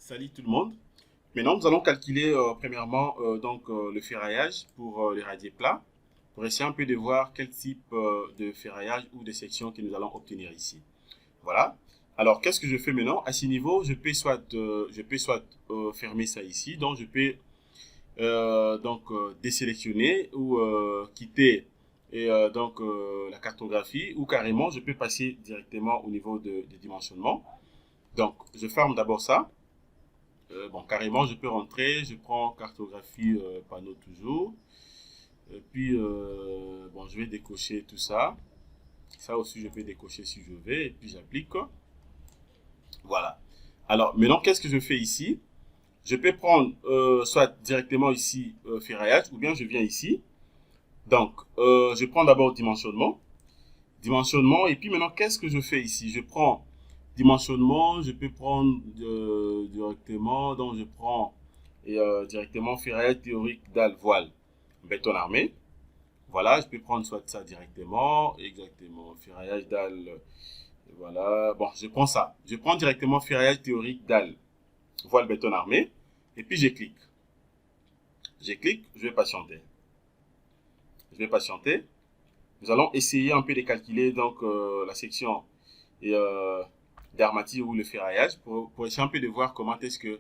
Salut tout le monde. Maintenant, nous allons calculer premièrement le ferraillage pour les radiers plats, pour essayer un peu de voir quel type de ferraillage ou de section que nous allons obtenir ici. Voilà. Alors, qu'est-ce que je fais maintenant? À ce niveau, je peux soit fermer ça ici, donc je peux désélectionner ou quitter la cartographie, ou carrément je peux passer directement au niveau de dimensionnement. Donc, je ferme d'abord ça. Bon, carrément, je peux rentrer, je prends cartographie panneau toujours. Et puis, bon, je vais décocher tout ça. Ça aussi, je peux décocher si je veux. Et puis, j'applique. Voilà. Alors, maintenant, qu'est-ce que je fais ici? Je peux prendre soit directement ici ferraillage, ou bien je viens ici. Donc, je prends d'abord dimensionnement. Dimensionnement. Et puis maintenant, qu'est-ce que je fais ici? Je prends dimensionnement, je peux prendre directement, donc je prends directement ferraillage théorique dalle voile béton armé. Voilà, je peux prendre soit ça directement, exactement, ferraillage dalle, voilà, bon, je prends ça. Je prends directement ferraillage théorique dalle voile béton armé, et puis je clique. Je clique, je vais patienter. Je vais patienter. Nous allons essayer un peu de calculer donc la section et d'armature ou le ferraillage pour essayer un peu de voir comment est-ce que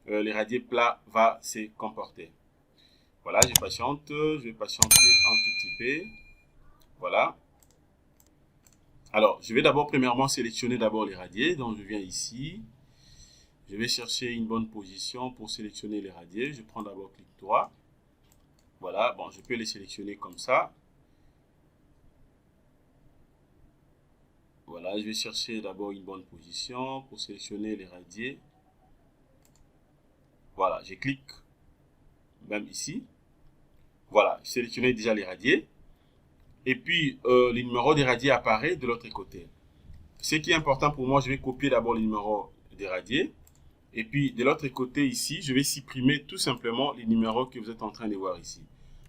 les radiers plats va se comporter. Voilà, je vais patienter un tout petit peu. Voilà. Alors, je vais d'abord premièrement sélectionner d'abord les radiers. Donc, je viens ici. Je vais chercher une bonne position pour sélectionner les radiers. Je prends d'abord clic droit. Voilà, bon, je peux les sélectionner comme ça. Voilà, je vais chercher d'abord une bonne position pour sélectionner les radiers. Voilà, je clique même ici. Voilà, je sélectionne déjà les radiers. Et puis, le numéro des radiers apparaît de l'autre côté. Ce qui est important pour moi, je vais copier d'abord le numéro des radiers. Et puis, de l'autre côté ici, je vais supprimer tout simplement les numéros que vous êtes en train de voir ici.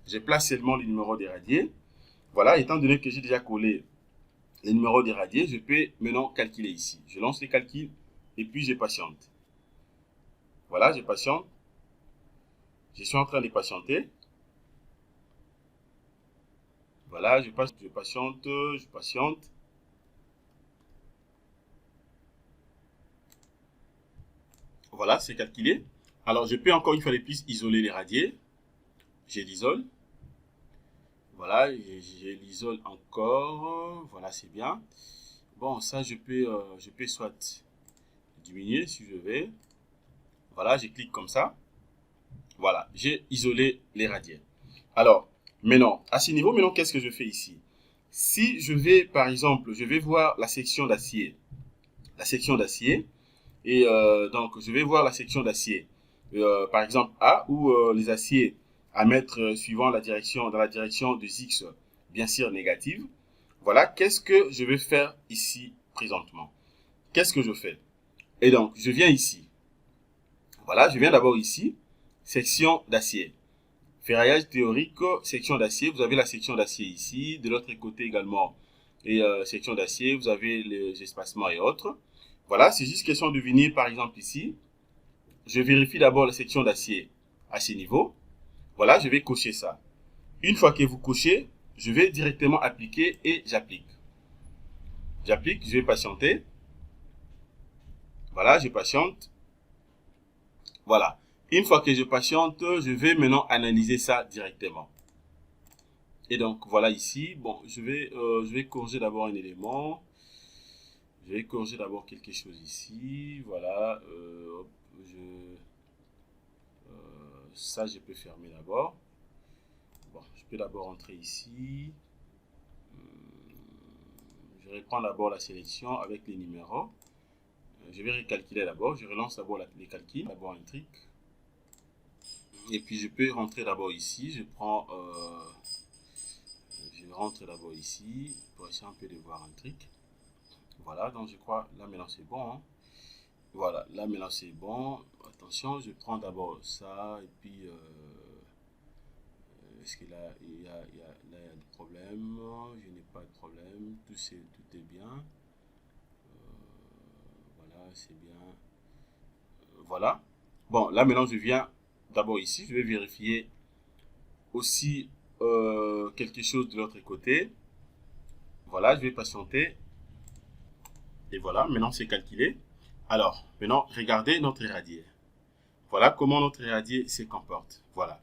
Je place seulement le numéro des radiers. Voilà, étant donné que j'ai déjà collé les numéros des radiers, je peux maintenant calculer ici. Je lance les calculs et puis je patiente. Voilà, je patiente. Je suis en train de patienter. Voilà, je patiente, je patiente. Voilà, c'est calculé. Alors, je peux encore une fois de plus isoler les radiers. Je l'isole. Voilà, je l'isole encore. Voilà, c'est bien. Bon, ça, je peux soit diminuer si je veux. Voilà, je clique comme ça. Voilà, j'ai isolé les radiers. Alors, maintenant, à ce niveau, maintenant, qu'est-ce que je fais ici? Si je vais, par exemple, je vais voir la section d'acier. La section d'acier. Et donc, je vais voir la section d'acier. Par exemple, A, où les aciers à mettre suivant la direction, dans la direction de X, bien sûr négative. Voilà, qu'est-ce que je vais faire ici présentement? Qu'est-ce que je fais? Et donc, je viens ici. Voilà, je viens d'abord ici, section d'acier. Ferraillage théorique, section d'acier. Vous avez la section d'acier ici. De l'autre côté également, et section d'acier, vous avez les espacements et autres. Voilà, c'est juste question de venir, par exemple, ici. Je vérifie d'abord la section d'acier à ce niveau. Voilà, je vais cocher ça. Une fois que vous cochez, je vais directement appliquer et j'applique. J'applique, je vais patienter. Voilà, je patiente. Voilà. Une fois que je patiente, je vais maintenant analyser ça directement. Et donc, voilà ici. Bon, je vais corriger d'abord un élément. Je vais corriger d'abord quelque chose ici. Voilà. Ça, je peux fermer d'abord. Bon, je peux d'abord entrer ici. Je reprends d'abord la sélection avec les numéros. Je vais recalculer d'abord. Je relance d'abord les calculs. D'abord un trick. Et puis je peux rentrer d'abord ici. Je rentre d'abord ici pour essayer un peu de voir un trick. Voilà, donc je crois là maintenant c'est bon. Hein. Voilà, là maintenant c'est bon. Attention, je prends d'abord ça et puis est-ce que là il y a des problèmes? Je n'ai pas de problème. Tout est bien. Voilà, c'est bien. Voilà. Voilà. Bon, là maintenant, je viens d'abord ici. Je vais vérifier aussi quelque chose de l'autre côté. Voilà, je vais patienter. Et voilà, maintenant c'est calculé. Alors, maintenant, regardez notre radier. Voilà comment notre radier se comporte. Voilà.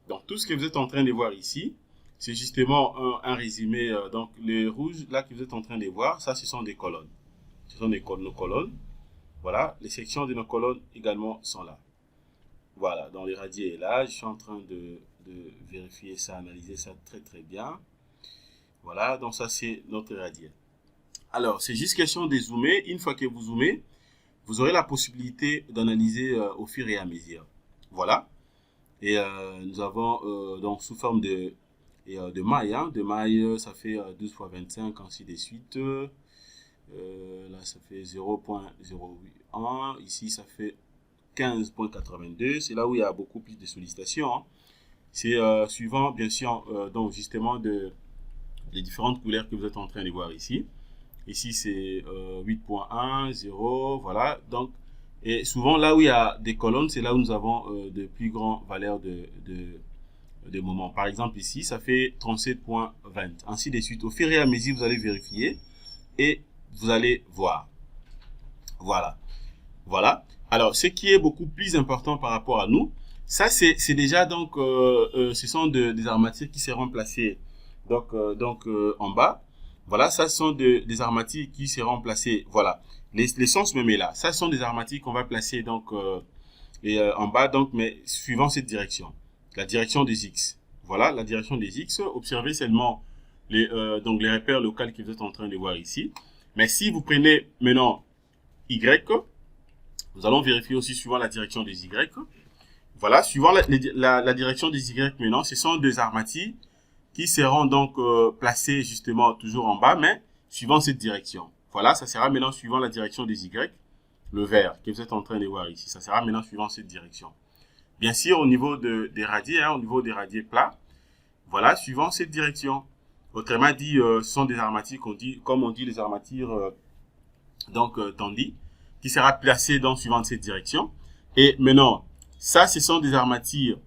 Donc, tout ce que vous êtes en train de voir ici, c'est justement un résumé. Donc, les rouges, là, que vous êtes en train de voir, ça, ce sont des colonnes. Ce sont nos colonnes. Voilà. Les sections de nos colonnes également sont là. Voilà. Donc, le radier est là. Je suis en train de vérifier ça, analyser ça très, très bien. Voilà. Donc, ça, c'est notre radier. Alors, c'est juste question de zoomer. Une fois que vous zoomez, vous aurez la possibilité d'analyser au fur et à mesure. Voilà. Et nous avons donc sous forme de mailles. Hein. De mailles, ça fait 12 fois 25, ainsi de suite. Là, ça fait 0.01. Ici, ça fait 15.82. C'est là où il y a beaucoup plus de sollicitations. Hein. C'est suivant, bien sûr, donc justement les différentes couleurs que vous êtes en train de voir ici. Ici, c'est 8.1, 0, voilà. Donc, et souvent, là où il y a des colonnes, c'est là où nous avons de plus grandes valeurs de moments. Par exemple, ici, ça fait 37.20. Ainsi de suite. Au fur et à mesure, vous allez vérifier et vous allez voir. Voilà. Voilà. Alors, ce qui est beaucoup plus important par rapport à nous, ça, c'est déjà, donc, ce sont des armatures qui seront placées donc, en bas. Voilà, ça sont des armatures qui seront placées, voilà, l'essence me met là. Ça sont des armatures qu'on va placer donc en bas, donc, mais suivant cette direction, la direction des X. Voilà, la direction des X. Observez seulement donc les repères locaux que vous êtes en train de voir ici. Mais si vous prenez maintenant Y, nous allons vérifier aussi suivant la direction des Y. Voilà, suivant la direction des Y maintenant, ce sont des armatures qui seront donc placés justement toujours en bas, mais suivant cette direction. Voilà, ça sera maintenant suivant la direction des Y, le vert que vous êtes en train de voir ici. Ça sera maintenant suivant cette direction. Bien sûr, au niveau des radiers, hein, au niveau des radiers plats, voilà, suivant cette direction. Autrement dit, ce sont des armatures qu'on dit, comme on dit les armatures tendues, qui sera placée donc suivant cette direction. Et maintenant, ça, ce sont des armatures.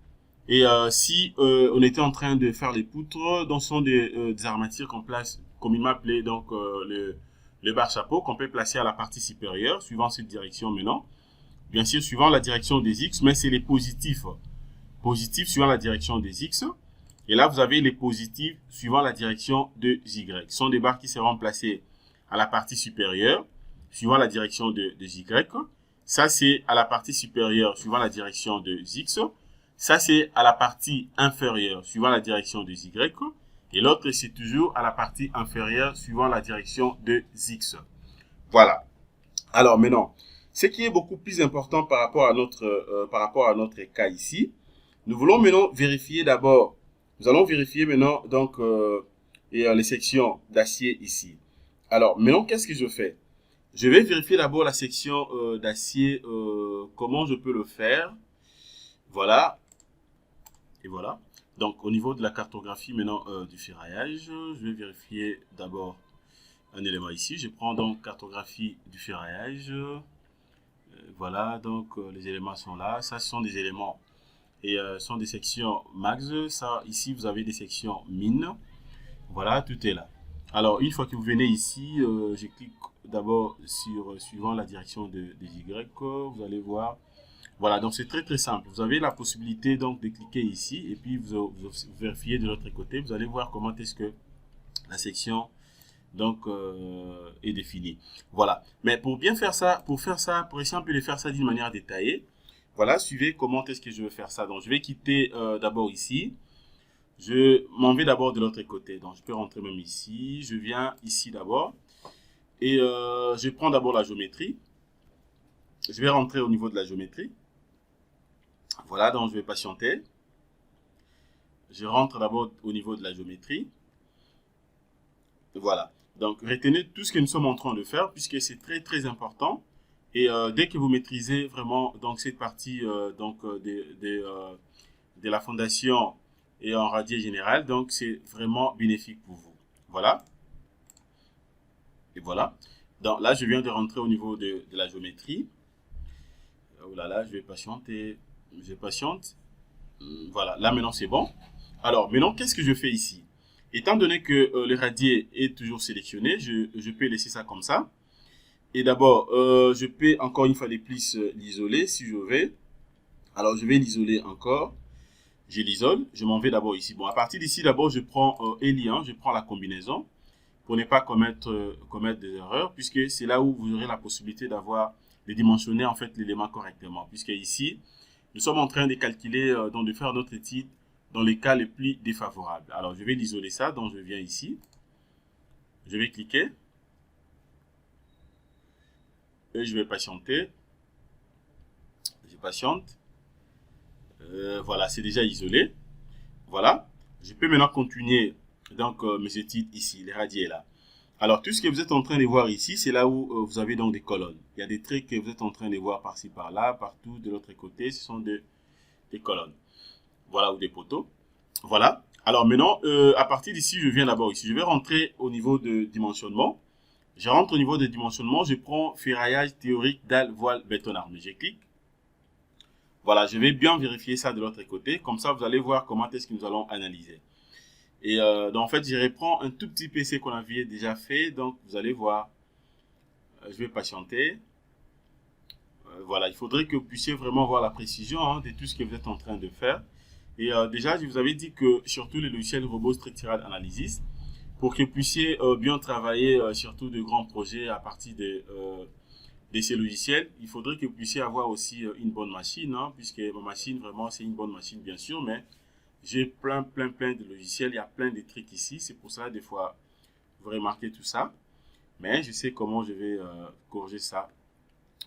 Et si on était en train de faire les poutres, donc ce sont des armatures qu'on place communément appelées donc le bar-chapeau qu'on peut placer à la partie supérieure, suivant cette direction maintenant. Bien sûr, suivant la direction des X, mais c'est les positifs. Positifs suivant la direction des X. Et là, vous avez les positifs suivant la direction de Y. Ce sont des barres qui seront placées à la partie supérieure, suivant la direction de Y. Ça, c'est à la partie supérieure, suivant la direction de X. Ça, c'est à la partie inférieure, suivant la direction de Y. Et l'autre, c'est toujours à la partie inférieure, suivant la direction de X. Voilà. Alors maintenant, ce qui est beaucoup plus important par rapport à notre cas ici, nous voulons maintenant vérifier d'abord, nous allons vérifier maintenant donc les sections d'acier ici. Alors maintenant, qu'est-ce que je fais? Je vais vérifier d'abord la section d'acier, comment je peux le faire. Voilà. Et voilà. Donc, au niveau de la cartographie maintenant du ferraillage, je vais vérifier d'abord un élément ici. Je prends donc cartographie du ferraillage. Voilà, donc les éléments sont là. Ça, ce sont des éléments et sont des sections max. Ça, ici, vous avez des sections mines. Voilà, tout est là. Alors, une fois que vous venez ici, je clique d'abord sur suivant la direction des Y. Vous allez voir. Voilà, donc c'est très très simple. Vous avez la possibilité donc de cliquer ici et puis vous vérifiez de l'autre côté. Vous allez voir comment est-ce que la section donc est définie. Voilà. Mais pour bien faire ça, pour essayer un peu de faire ça d'une manière détaillée, voilà, suivez comment est-ce que je vais faire ça. Donc je vais quitter d'abord ici. Je m'en vais d'abord de l'autre côté. Donc je peux rentrer même ici. Je viens ici d'abord et je prends d'abord la géométrie. Je vais rentrer au niveau de la géométrie. Voilà, donc je vais patienter. Je rentre d'abord au niveau de la géométrie. Voilà. Donc, retenez tout ce que nous sommes en train de faire puisque c'est très, très important. Et dès que vous maîtrisez vraiment donc, cette partie de la fondation et en radier général, donc c'est vraiment bénéfique pour vous. Voilà. Et voilà. Donc là, je viens de rentrer au niveau de la géométrie. Oh là là, je vais patienter. Je patiente. Voilà, là maintenant c'est bon. Alors maintenant, qu'est-ce que je fais ici? Étant donné que le radier est toujours sélectionné, je peux laisser ça comme ça. Et d'abord, je peux encore une fois de plus l'isoler si je veux. Alors je vais l'isoler encore. Je l'isole. Je m'en vais d'abord ici. Bon, à partir d'ici, d'abord, je prends Elian, je prends la combinaison pour ne pas commettre des erreurs, puisque c'est là où vous aurez la possibilité d'avoir de dimensionner en fait l'élément correctement. Puisque ici, nous sommes en train de calculer, donc de faire notre étude dans les cas les plus défavorables. Alors, je vais l'isoler ça, donc je viens ici. Je vais cliquer. Et je vais patienter. Je patiente. Voilà, c'est déjà isolé. Voilà. Je peux maintenant continuer donc mes études ici, les radiers là. Alors, tout ce que vous êtes en train de voir ici, c'est là où vous avez donc des colonnes. Il y a des traits que vous êtes en train de voir par-ci, par-là, partout de l'autre côté, ce sont des colonnes. Voilà, ou des poteaux. Voilà. Alors maintenant, à partir d'ici, je viens d'abord ici. Je vais rentrer au niveau de dimensionnement. Je rentre au niveau de dimensionnement, je prends ferraillage théorique dalle, voile, béton armé. Je clique. Voilà, je vais bien vérifier ça de l'autre côté. Comme ça, vous allez voir comment est-ce que nous allons analyser. Et donc, en fait, je reprends un tout petit PC qu'on avait déjà fait. Donc, vous allez voir. Je vais patienter. Voilà, il faudrait que vous puissiez vraiment voir la précision de tout ce que vous êtes en train de faire. Et déjà, je vous avais dit que surtout les logiciels Robot Structural Analysis, pour que vous puissiez bien travailler surtout de grands projets à partir de ces logiciels, il faudrait que vous puissiez avoir aussi une bonne machine, puisque ma machine, vraiment, c'est une bonne machine, bien sûr, mais j'ai plein de logiciels, il y a plein de trucs ici, c'est pour ça, des fois, vous remarquez tout ça, mais je sais comment je vais corriger ça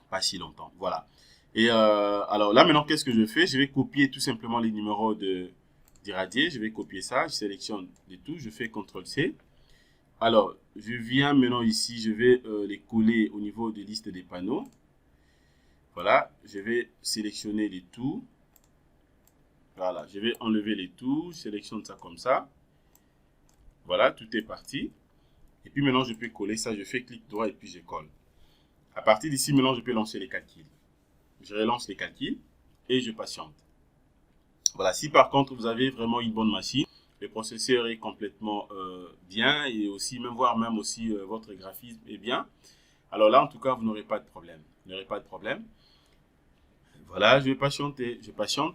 pas si longtemps, voilà. Et alors là, maintenant, qu'est-ce que je fais? Je vais copier tout simplement les numéros du radier, je vais copier ça, je sélectionne de tout, je fais CTRL-C. Alors, je viens maintenant ici, je vais les coller au niveau des listes des panneaux. Voilà, je vais sélectionner les tout. Voilà, je vais enlever les tout, je sélectionne ça comme ça. Voilà, tout est parti. Et puis maintenant, je peux coller ça, je fais clic droit et puis je colle. À partir d'ici, maintenant, je peux lancer les calculs. Je relance les calculs et je patiente. Voilà, si par contre, vous avez vraiment une bonne machine, le processeur est complètement bien et aussi, voire même aussi votre graphisme est bien. Alors là, en tout cas, vous n'aurez pas de problème. Vous n'aurez pas de problème. Voilà, je vais patienter, je patiente.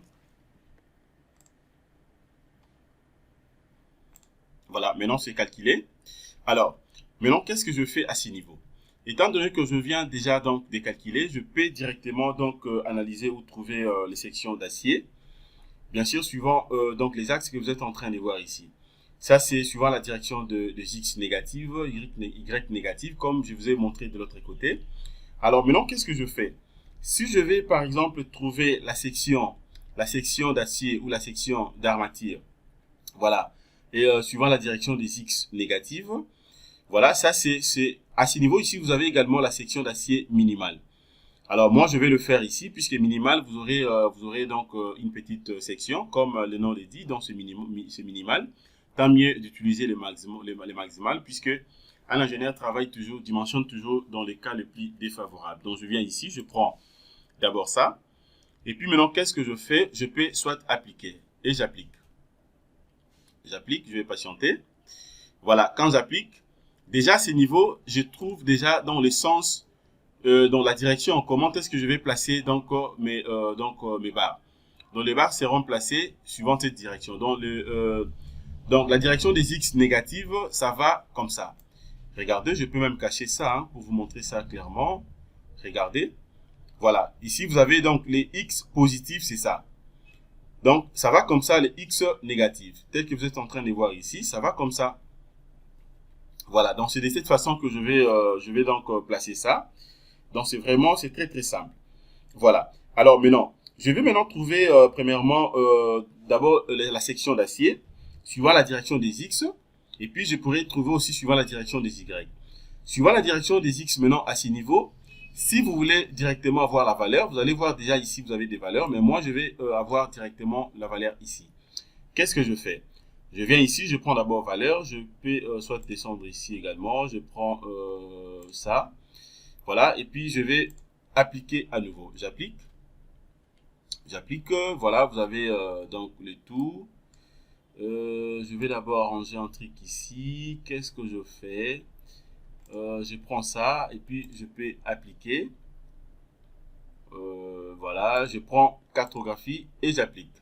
Voilà, maintenant c'est calculé. Alors, maintenant, qu'est-ce que je fais à ce niveau? Étant donné que je viens déjà donc de calculer, je peux directement donc analyser ou trouver les sections d'acier. Bien sûr, suivant donc les axes que vous êtes en train de voir ici. Ça, c'est suivant la direction de X négative, Y négative, comme je vous ai montré de l'autre côté. Alors maintenant, qu'est-ce que je fais? Si je vais, par exemple, trouver la section d'acier ou la section d'armature, voilà, et suivant la direction des X négatives, voilà, ça c'est à ce niveau ici, vous avez également la section d'acier minimale. Alors moi, je vais le faire ici, puisque minimal, vous aurez donc une petite section, comme le nom le dit, donc c'est minimal. Tant mieux d'utiliser les maximales, puisque un ingénieur travaille toujours, dimensionne toujours dans les cas les plus défavorables. Donc je viens ici, je prends d'abord ça, et puis maintenant, qu'est-ce que je fais? Je peux soit appliquer, et j'applique. J'applique, je vais patienter. Voilà, quand j'applique, déjà à ce niveau, je trouve déjà dans le sens dans la direction, comment est-ce que je vais placer donc mes barres. Donc les barres seront placées suivant cette direction. Donc la direction des X négatives, ça va comme ça. Regardez, je peux même cacher ça pour vous montrer ça clairement. Regardez. Voilà. Ici, vous avez donc les X positifs, c'est ça. Donc, ça va comme ça, les X négatifs. Tel que vous êtes en train de voir ici, ça va comme ça. Voilà. Donc, c'est de cette façon que je vais donc placer ça. Donc, c'est très simple. Voilà. Alors, maintenant, je vais maintenant trouver, premièrement, d'abord la section d'acier, suivant la direction des X. Et puis, je pourrais trouver aussi suivant la direction des Y. Suivant la direction des X, maintenant, à ce niveau, si vous voulez directement avoir la valeur, vous allez voir déjà ici, vous avez des valeurs. Mais moi, je vais avoir directement la valeur ici. Qu'est-ce que je fais? Je viens ici, je prends d'abord valeur. Je peux soit descendre ici également. Je prends ça. Voilà, et puis je vais appliquer à nouveau. J'applique. J'applique, voilà, vous avez donc le tout. Je vais d'abord arranger un truc ici. Qu'est-ce que je fais? Je prends ça et puis je peux appliquer. Voilà, je prends cartographie et j'applique.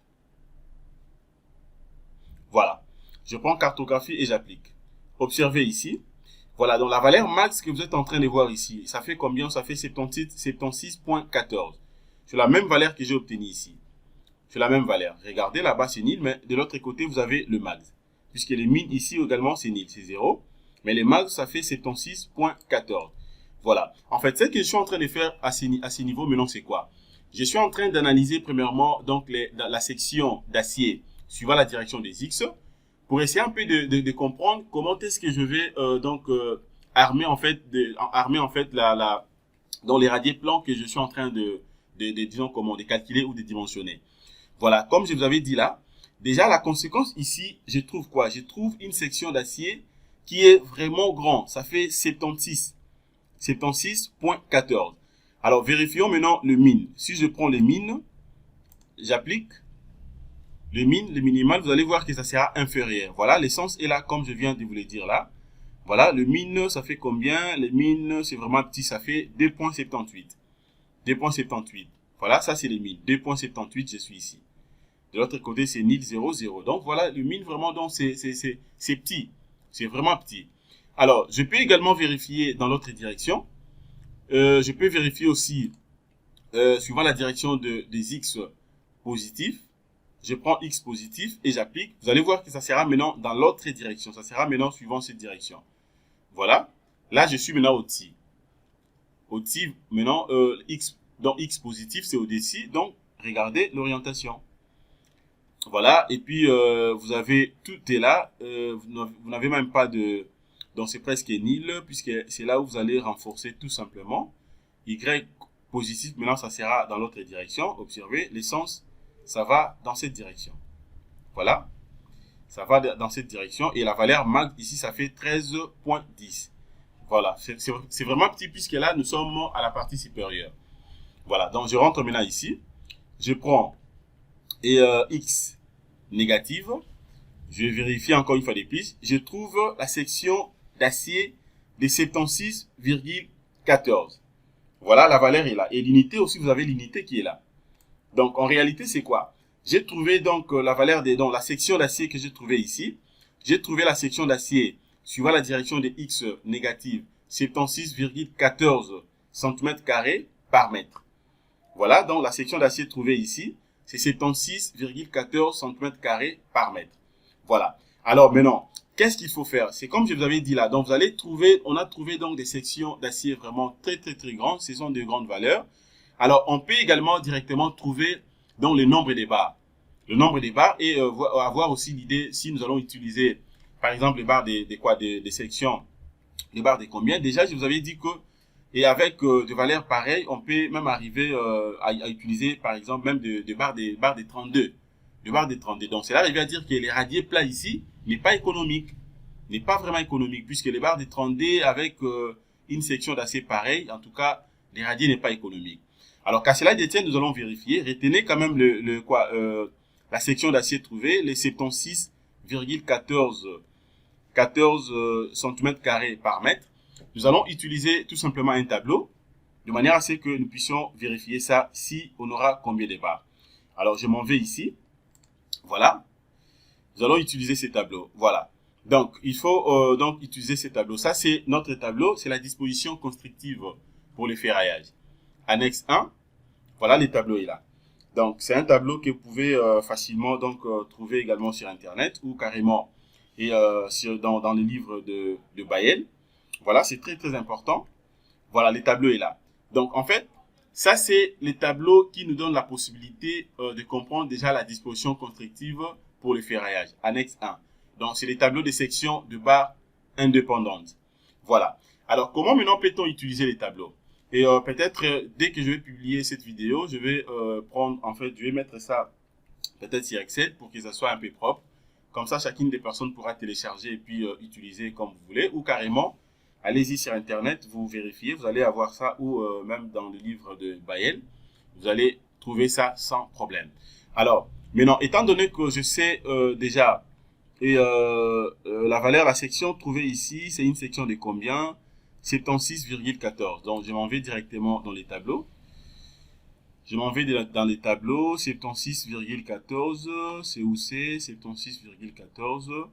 Voilà, je prends cartographie et j'applique. Observez ici. Voilà, donc la valeur max que vous êtes en train de voir ici, ça fait combien? Ça fait 76.14. C'est la même valeur que j'ai obtenue ici. C'est la même valeur. Regardez, là-bas, c'est nil, mais de l'autre côté, vous avez le max. Puisque les min ici également, c'est nil, c'est 0. Mais les max, ça fait 76.14. Voilà. En fait, ce que je suis en train de faire à ce niveau, maintenant, c'est quoi? Je suis en train d'analyser, premièrement, donc la section d'acier suivant la direction des X pour essayer un peu de comprendre comment est-ce que je vais armer en fait, dans les radiers plans que je suis en train disons, comment, de calculer ou de dimensionner. Voilà, comme je vous avais dit là, déjà la conséquence ici, je trouve quoi? Je trouve une section d'acier qui est vraiment grand. Ça fait 76.14. Alors, vérifions maintenant le min. Si je prends le min, j'applique le min, le minimal, vous allez voir que ça sera inférieur. Voilà, l'essence est là, comme je viens de vous le dire là. Voilà, le min, ça fait combien? Le min, c'est vraiment petit, ça fait 2.78. 2.78. Voilà, ça c'est le min. 2.78, je suis ici. De l'autre côté, c'est nil 0, 0. Donc, voilà, le min, vraiment, donc, c'est petit. C'est vraiment petit. Alors, je peux également vérifier dans l'autre direction. Je peux vérifier aussi, suivant la direction des X positifs. Je prends X positif et j'applique. Vous allez voir que ça sera maintenant dans l'autre direction. Ça sera maintenant suivant cette direction. Voilà. Là, je suis maintenant au-dessus. Au-dessus, maintenant, X, donc X positif, c'est au-dessus. Donc, regardez l'orientation. Voilà. Et puis, vous avez, tout est là. Vous n'avez même pas de... Donc, c'est presque nil, puisque c'est là où vous allez renforcer tout simplement. Y positif, maintenant, ça sera dans l'autre direction. Observez, l'essence, ça va dans cette direction. Voilà. Ça va dans cette direction. Et la valeur max ici, ça fait 13.10. Voilà. C'est vraiment petit puisque là, nous sommes à la partie supérieure. Voilà. Donc, je rentre maintenant ici. Je prends X négative. Je vais vérifier encore une fois des plus. Je trouve la section d'acier de 76,14. Voilà, la valeur est là. Et l'unité aussi, vous avez l'unité qui est là. Donc, en réalité, c'est quoi? J'ai trouvé donc la valeur donc la section d'acier que j'ai trouvé ici. J'ai trouvé la section d'acier suivant la direction de X négative, 76,14 cm² par mètre. Voilà, donc la section d'acier trouvée ici, c'est 76,14 cm² par mètre. Voilà. Alors maintenant, qu'est-ce qu'il faut faire? C'est comme je vous avais dit là. Donc, vous allez trouver, on a trouvé donc des sections d'acier vraiment très grandes. Ce sont de grandes valeurs. Alors, on peut également directement trouver donc le nombre des barres. Le nombre des barres et avoir aussi l'idée si nous allons utiliser, par exemple, les barres des sections, les barres de combien. Déjà, je vous avais dit que, et avec des valeurs pareilles, on peut même arriver à utiliser, par exemple, même des barres de 32. De barres de 32. Donc, cela revient à dire que les radiers plats ici n'est pas économique. N'est pas vraiment économique, puisque les barres de 32 avec une section d'acier pareille, en tout cas, les radiers n'est pas économique. Alors, qu'à cela détient, nous allons vérifier. Retenez quand même la section d'acier trouvée, les 76,14 cm² par mètre. Nous allons utiliser tout simplement un tableau, de manière à ce que nous puissions vérifier ça si on aura combien de barres. Alors, je m'en vais ici. Voilà. Nous allons utiliser ces tableaux. Voilà. Donc, il faut donc utiliser ces tableaux. Ça, c'est notre tableau. C'est la disposition constructive pour le ferraillage. Annexe 1. Voilà, le tableau est là. Donc, c'est un tableau que vous pouvez facilement trouver également sur Internet ou carrément dans les livres de Bayel. Voilà, c'est très important. Voilà, le tableau est là. Donc, en fait, ça, c'est les tableaux qui nous donnent la possibilité de comprendre déjà la disposition constructive pour le ferraillage. Annexe 1. Donc, c'est les tableaux de section de barres indépendantes. Voilà. Alors, comment maintenant peut-on utiliser les tableaux? Et peut-être, dès que je vais publier cette vidéo, je vais je vais mettre ça peut-être sur Excel pour que ça soit un peu propre. Comme ça, chacune des personnes pourra télécharger et puis utiliser comme vous voulez. Ou carrément, allez-y sur Internet, vous vérifiez, vous allez avoir ça ou même dans le livre de Bayel. Vous allez trouver ça sans problème. Alors, maintenant, étant donné que je sais déjà, et la valeur, la section trouvée ici, c'est une section de combien? 76,14. Donc, je m'en vais directement dans les tableaux. Je m'en vais dans les tableaux, 76,14, c'est où c'est? 76,14.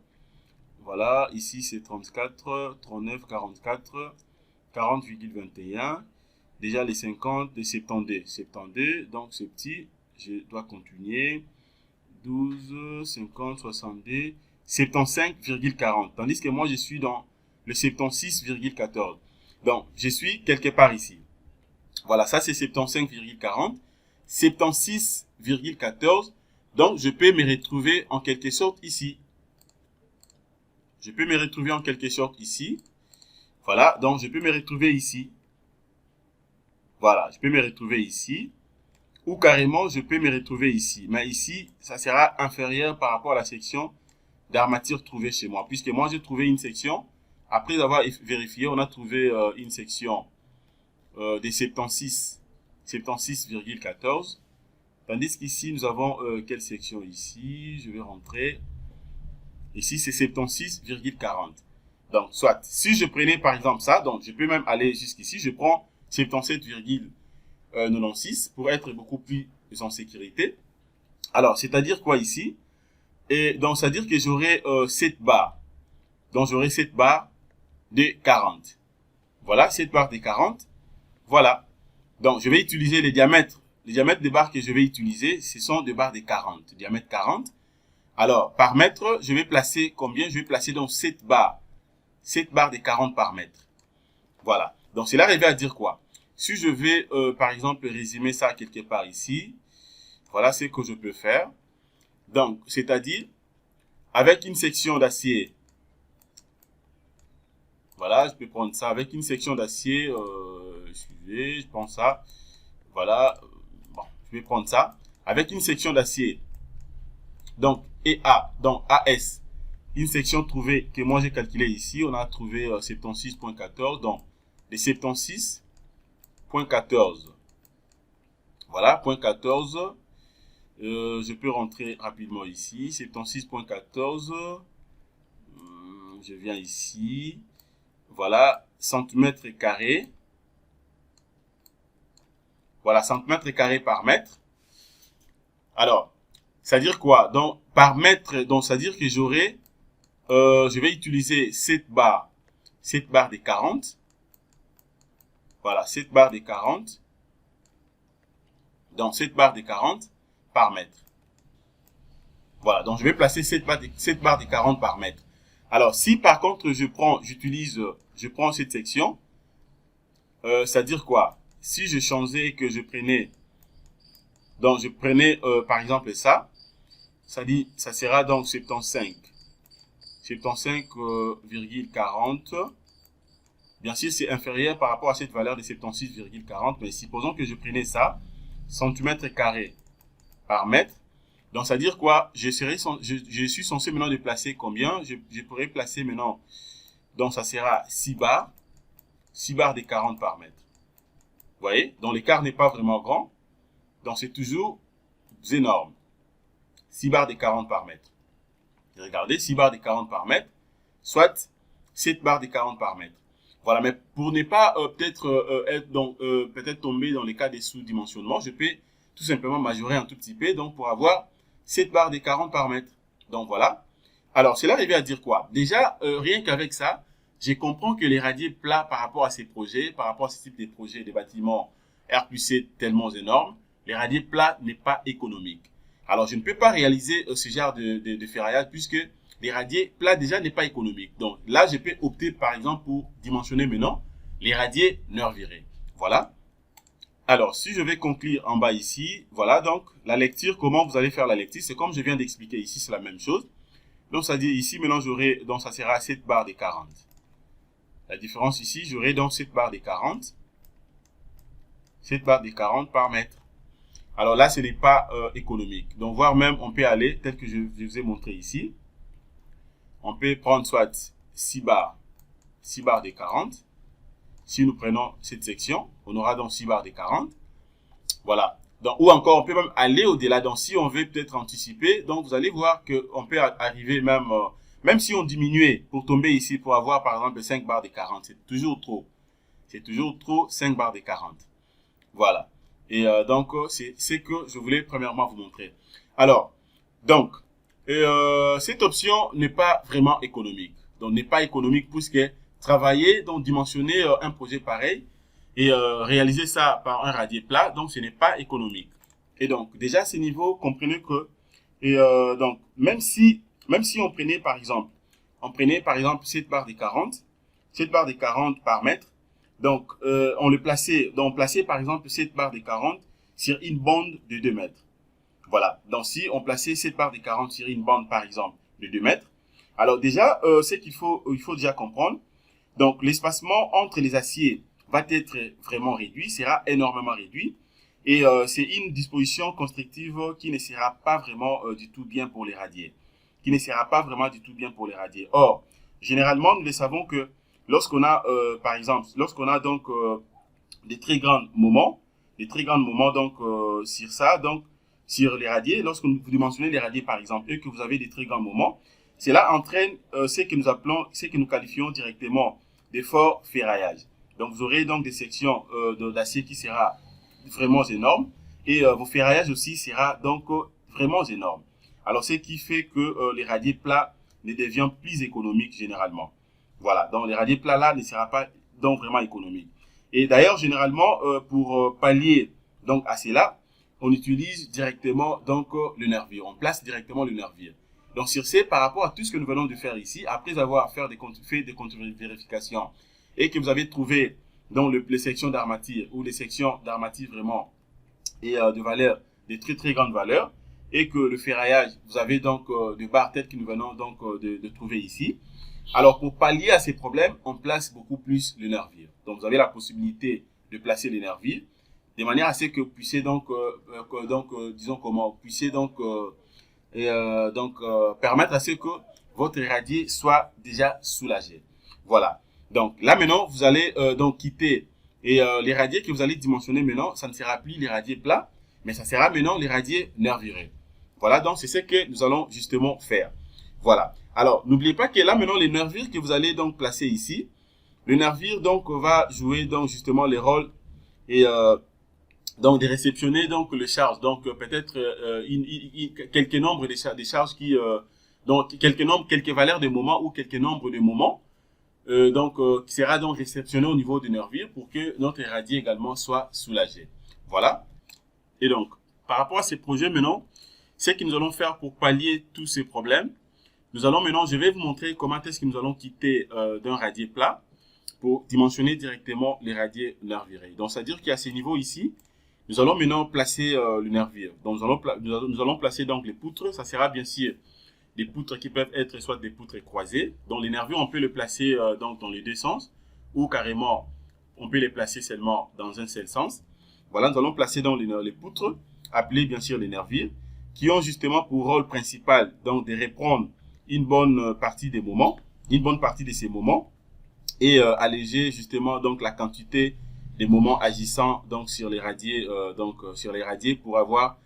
Voilà, ici c'est 34, 39, 44, 40,21. Déjà les 50, les 72. 72, donc c'est petit, je dois continuer. 12, 50, 62, 75,40. Tandis que moi je suis dans le 76,14. Donc je suis quelque part ici. Voilà, ça c'est 75,40. 76,14. Donc je peux me retrouver en quelque sorte ici. Je peux me retrouver en quelque sorte ici. Voilà, donc je peux me retrouver ici. Voilà, je peux me retrouver ici. Ou carrément, je peux me retrouver ici. Mais ici, ça sera inférieur par rapport à la section d'armature trouvée chez moi. Puisque moi, j'ai trouvé une section. Après avoir vérifié, on a trouvé une section des 76,14. Tandis qu'ici, nous avons quelle section ici? Je vais rentrer. Ici, c'est 76,40. Donc, soit, si je prenais par exemple ça, donc je peux même aller jusqu'ici, je prends 77,96 pour être beaucoup plus en sécurité. Alors, c'est-à-dire quoi ici? Et donc, c'est-à-dire que j'aurai 7 barres. Donc, j'aurai 7 barres de 40. Voilà, 7 barres de 40. Voilà. Donc, je vais utiliser les diamètres. Les diamètres des barres que je vais utiliser, ce sont des barres de 40. Diamètre 40. Alors, par mètre, je vais placer combien? Je vais placer donc 7 barres. 7 barres de 40 par mètre. Voilà. Donc, cela revient à dire quoi? Si je vais, par exemple, résumer ça quelque part ici, voilà ce que je peux faire. Donc, c'est-à-dire, avec une section d'acier, voilà, je peux prendre ça. Avec une section d'acier, excusez, je prends ça. Voilà, bon, je vais prendre ça. Avec une section d'acier, donc, EA, donc AS, une section trouvée que moi j'ai calculé ici, on a trouvé 76,14, donc les 76,14. Voilà, 0.14. Je peux rentrer rapidement ici, 76,14. Je viens ici. Voilà, centimètres carrés. Voilà, centimètres carrés par mètre. Alors, c'est-à-dire quoi? Donc, par mètre, donc, c'est-à-dire que j'aurai, je vais utiliser 7 barres de 40. Voilà, 7 barres de 40. Donc, 7 barres de 40 par mètre. Voilà, donc je vais placer 7 barres de 40 par mètre. Alors, si par contre, je prends cette section, c'est-à-dire quoi? Si je changeais que je prenais, donc je prenais, par exemple, ça sera donc 75,40. Bien sûr, c'est inférieur par rapport à cette valeur de 76,40, mais supposons que je prenais ça, centimètres carrés par mètre. Donc, ça veut dire quoi? Je suis censé maintenant de placer combien? Je pourrais placer maintenant, donc ça sera 6 barres de 40 par mètre. Vous voyez? Donc, l'écart n'est pas vraiment grand. Donc, c'est toujours énorme. 6 barres de 40 par mètre. Regardez, 6 barres de 40 par mètre, soit 7 barres de 40 par mètre. Voilà, mais pour ne pas peut-être tomber dans les cas des sous-dimensionnements, je peux tout simplement majorer un tout petit peu, donc pour avoir 7 barres de 40 par mètre. Donc voilà. Alors, cela revient à dire quoi? Déjà, rien qu'avec ça, je comprends que les radiers plats par rapport à ces projets, par rapport à ce type de projets, des bâtiments R+C tellement énormes, les radiers plats n'est pas économique. Alors, je ne peux pas réaliser ce genre de ferraillage puisque les radiers plats déjà n'est pas économique. Donc là, je peux opter par exemple pour dimensionner maintenant les radiers nervirés. Voilà. Alors, si je vais conclure en bas ici, voilà donc la lecture, comment vous allez faire la lecture, c'est comme je viens d'expliquer ici, c'est la même chose. Donc, ça dit ici, maintenant j'aurai, donc ça sera 7 barres de 40. La différence ici, j'aurai donc 7 barres de 40. 7 barres de 40 par mètre. Alors là, ce n'est pas économique. Donc, voire même, on peut aller, tel que je vous ai montré ici. On peut prendre soit 6 barres de 40. Si nous prenons cette section, on aura donc 6 barres de 40. Voilà. Donc, ou encore, on peut même aller au-delà. Donc, si on veut peut-être anticiper, donc vous allez voir qu'on peut arriver même, même si on diminuait pour tomber ici, pour avoir par exemple 5 barres de 40, c'est toujours trop. C'est toujours trop 5 barres de 40. Voilà. Et donc, c'est ce que je voulais premièrement vous montrer. Alors, donc, cette option n'est pas vraiment économique. Donc, n'est pas économique puisque travailler, donc dimensionner un projet pareil et réaliser ça par un radier plat, donc ce n'est pas économique. Et donc, déjà à ce niveau, comprenez que, et donc, même si on prenait par exemple, cette barre de 40 par mètre, donc on plaçait par exemple cette barre de 40 sur une bande de 2 mètres. Voilà. Donc, si on plaçait cette barre de 40 sur une bande, par exemple, de 2 mètres, alors déjà, ce qu'il faut déjà comprendre, donc l'espacement entre les aciers va être vraiment réduit, sera énormément réduit. Et c'est une disposition constructive qui ne sera pas vraiment du tout bien pour les radiers. Or, généralement, nous le savons que lorsqu'on a, par exemple, donc des très grands moments donc sur ça, donc sur les radiers, lorsque vous dimensionnez les radiers par exemple et que vous avez des très grands moments, cela entraîne ce que nous qualifions directement de fort ferraillage. Donc vous aurez donc des sections d'acier qui sera vraiment énormes et vos ferraillages aussi sera donc vraiment énorme. Alors ce qui fait que les radiers plats ne deviennent plus économiques généralement. Voilà, donc les radiers plats là ne sera pas donc vraiment économique. Et d'ailleurs, généralement, pour pallier donc à cela, on utilise directement donc le nervure. On place directement le nervure. Donc sur ce, par rapport à tout ce que nous venons de faire ici, après avoir fait des contre-vérifications et que vous avez trouvé donc les sections d'armature ou les sections d'armature vraiment et de valeur, des très très grandes valeurs, et que le ferraillage, vous avez donc des barres telles que nous venons donc de trouver ici. Alors, pour pallier à ces problèmes, on place beaucoup plus le nervure. Donc, vous avez la possibilité de placer le nervure de manière à ce que vous puissiez permettre à ce que votre radier soit déjà soulagé. Voilà. Donc, là maintenant, vous allez donc quitter et les radiers que vous allez dimensionner maintenant, ça ne sera plus les radiers plats, mais ça sera maintenant les radiers nervurés. Voilà, donc c'est ce que nous allons justement faire. Voilà. Alors, n'oubliez pas que là, maintenant, les nervures que vous allez donc placer ici, le nervure donc va jouer donc justement les rôles et donc de réceptionner donc le charge. Donc peut-être quelques nombres des charges qui donc quelques valeurs de moments ou quelques nombres de moments qui sera donc réceptionné au niveau du nervure pour que notre radier également soit soulagé. Voilà. Et donc, par rapport à ces projets maintenant, ce que nous allons faire pour pallier tous ces problèmes, je vais vous montrer comment est-ce que nous allons quitter d'un radier plat pour dimensionner directement les radiers nervurés. Donc, c'est-à-dire qu'à ce niveau ici, nous allons maintenant placer le nervure. Donc, nous allons placer donc les poutres. Ça sera bien sûr des poutres qui peuvent être soit des poutres croisées. Donc, les nervures, on peut les placer donc dans les deux sens ou carrément, on peut les placer seulement dans un seul sens. Voilà, nous allons placer donc les poutres, appelées bien sûr les nervures, qui ont justement pour rôle principal donc de reprendre une bonne partie des moments, une bonne partie de ces moments, et alléger justement donc la quantité des moments agissant donc sur les radiers, pour avoir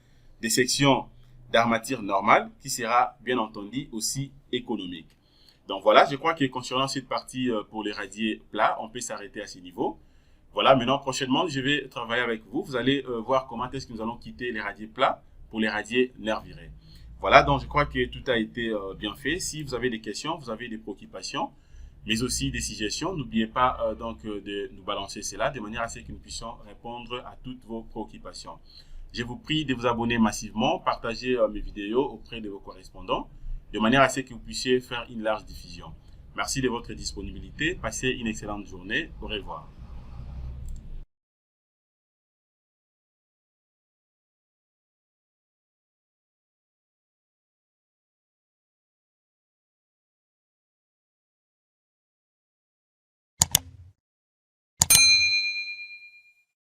des sections d'armature normale qui sera bien entendu aussi économique. Donc voilà, je crois que concernant cette partie pour les radiers plats, on peut s'arrêter à ce niveau. Voilà, maintenant prochainement, je vais travailler avec vous. Vous allez voir comment est-ce que nous allons quitter les radiers plats pour les radiers nervurés. Voilà, donc je crois que tout a été bien fait. Si vous avez des questions, vous avez des préoccupations, mais aussi des suggestions, n'oubliez pas de nous balancer cela de manière à ce que nous puissions répondre à toutes vos préoccupations. Je vous prie de vous abonner massivement, partager mes vidéos auprès de vos correspondants, de manière à ce que vous puissiez faire une large diffusion. Merci de votre disponibilité. Passez une excellente journée. Au revoir.